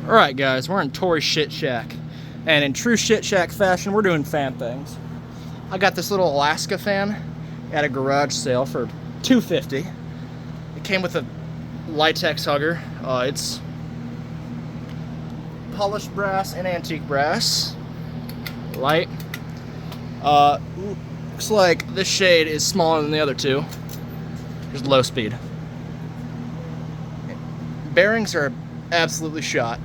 Alright guys, we're in Tori's Shit Shack. And in true Shit Shack fashion, we're doing fan things. I got this little Alaska fan at a garage sale for $250. It came with a latex hugger. It's polished brass and antique brass. Light. Looks like this shade is smaller than the other two. There's low speed. Bearings are absolutely shot.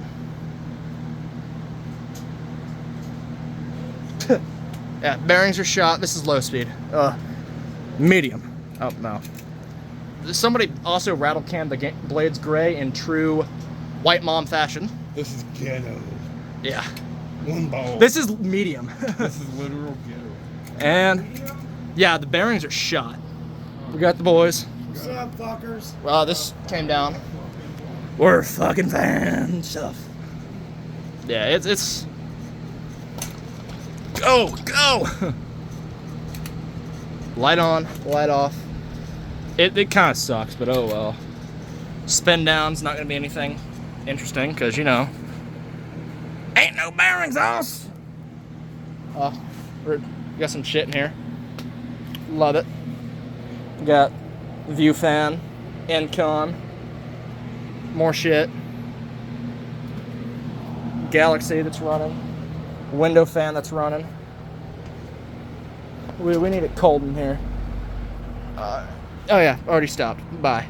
Yeah, bearings are shot. This is low speed. Medium. Oh, no. Somebody also rattle canned the blades gray in true white mom fashion. This is ghetto. Yeah. One ball. This is medium. This is literal ghetto. And, yeah, the bearings are shot. We got the boys. What's up, fuckers? Well, this came down. We're fucking fan stuff. Yeah, it's... Go! Light on, light off. It kind of sucks, but oh well. Spin down's not gonna be anything interesting, because, you know, ain't no bearings, us! We got some shit in here. Love it. Got view fan, Encon, more shit. Galaxy that's running. Window fan that's running. We need it cold in here. Oh yeah, already stopped. Bye.